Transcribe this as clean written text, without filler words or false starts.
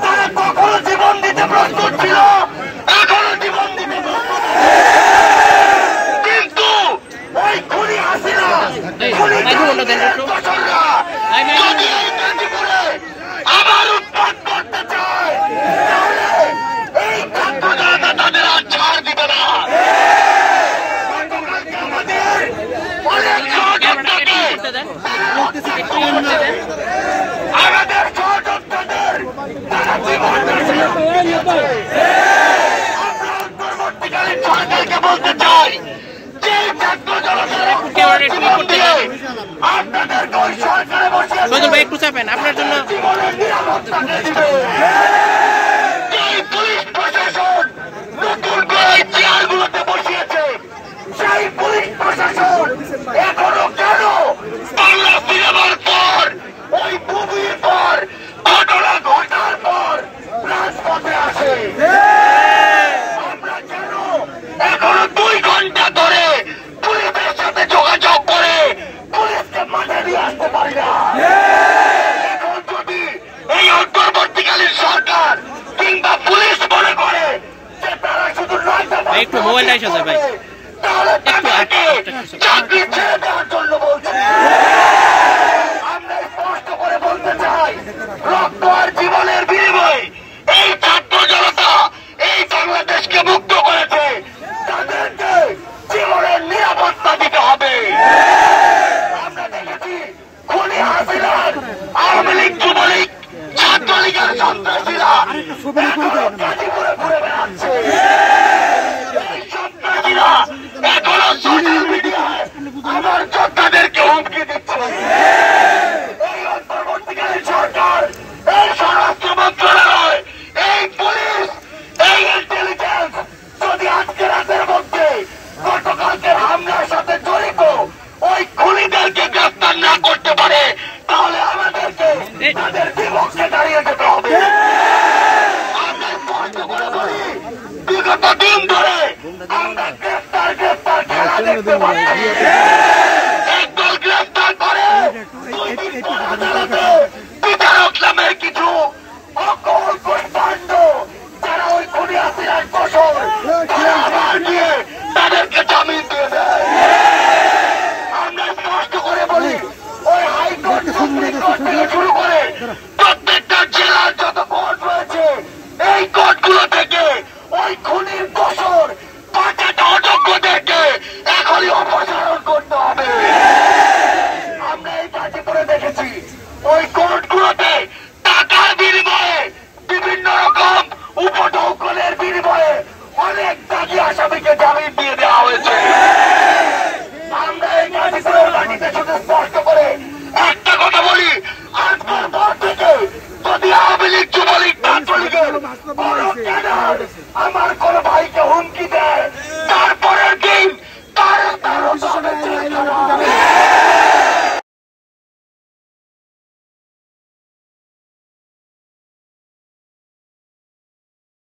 তারা কখনো জীবন দিতে প্রস্তুত ছিল, এখনো জীবন দিতে প্রস্তুত, কিন্তু ওই খুনি হাসিনা যদি এই গাজীপুরে আবার উৎপাত করতে চায় তাহলে এই ছাত্র জনতা তাদের আর ছাড় দিবে না। আমাদের অনেক সহযোদ্ধাকে আমাদের সহযোদ্ধাদের তারা জীবন আমরা অন্তর্বর্তীকালীন সরকারকে বলতে চাই যে ছাত্র জনতার জীবন দিয়ে আপনাদেরকে ওই সরকারে বসিয়ে একটু চাপেন আপনার জন্য জীবনের নিরাপত্তাকে দিবে। এই পুলিশ প্রশাসন নতুন করে চেয়ারগুলোতে বসিয়েছে, সেই পুলিশ প্রশাসন এখনো কেন বাংলা সিনেমার পর ওই মুভির পর ঘটনা ঘটার পর রাজপথে আসে? আমরা কেন এখনো 2 ঘন্টা ধরে পুলিশের সাথে যোগাযোগ করে পুলিশকে মাঠে নিয়ে আসতে পারি না? এখন যদি এই অন্তর্বর্তীকালীন সরকার কিংবা পুলিশ মনে করে যে তারা শুধু একটু মোবাইল লাইট আছে ভাই, তাহলে তাদেরকে চাকরি ছেড়ে দেওয়ার জন্য বলছে। আমরা স্পষ্ট করে বলতে চাই, রক্ত আর জীবনের বিনিময়ে এই ছাত্র জনতা এই বাংলাদেশকে মুক্ত করেছে, তাদেরকে জীবনের নিরাপত্তা দিতে হবে। আমরা দেখেছি খুনি হাসিনার আওয়ামী লীগ, যুবলীগ, ছাত্রলীগের সন্ত্রাসীরা এখনো গাজীপুরে ঘুরে বেড়াচ্ছে। এই সন্ত্রাসীরা এখনো সোশ্যাল মিডিয়ায় আমার যোদ্ধাদেরকে হুমকি দিচ্ছে। এই অন্তর্বর্তীকালীন সরকার, এই স্বরাষ্ট্র মন্ত্রণালয়, এই পুলিশ, এই ইন্টেলিজেন্স যদি আজকে রাতের মধ্যে গতকালকের হামলার সাথে জড়িত ওই খুনিদেরকে গ্রেফতার না করতে পারে তাহলে আমাদেরকে তাদের বিপক্ষে দাঁড়িয়ে যেতে হবে। আমরা স্পষ্ট করে বলি, বিগত দিন ধরে আমরা গ্রেফতার খেলা দেখতে পাচ্ছি। একদল গ্রেফতার করে 2 দিন পর আদালতে বিচারক নামের কিছু অকল কুষ্মাণ্ড যারা ওই খুনি হাসিনার ফসল তারা আবার গিয়ে তাদেরকে জামিন দিয়ে দেয়। আমরা স্পষ্ট করে বলি, ওই হাইকোর্ট, সুপ্রিম কোর্ট থেকে শুরু করে প্রত্যেকটা জেলার যত কোর্ট রয়েছে এই কোর্টগুলো থেকে ওই খুনির ফসল পাঁচটা অযোগ্যদেরকে এখনই অপসারণ করতে হবে। আমরা এই গাজীপুরে দেখেছি ওই কোর্টগুলোতে টাকার বিনিময়ে, বিভিন্ন রকম উপঢৌকনের বিনিময়ে অনেক দাগি আসামিকে জামিন দিয়ে দেওয়া হয়েছে। আমরা এই গাজীপুরের মাটিতে শুধু স্পষ্ট করে একটা কথা বলি, আজকের পর থেকে যদি আওয়ামী লীগ, যুবলীগ, ছাত্রলীগের কোনো ক্যাডার আমার কোন ভাইকে হুমকি দেয়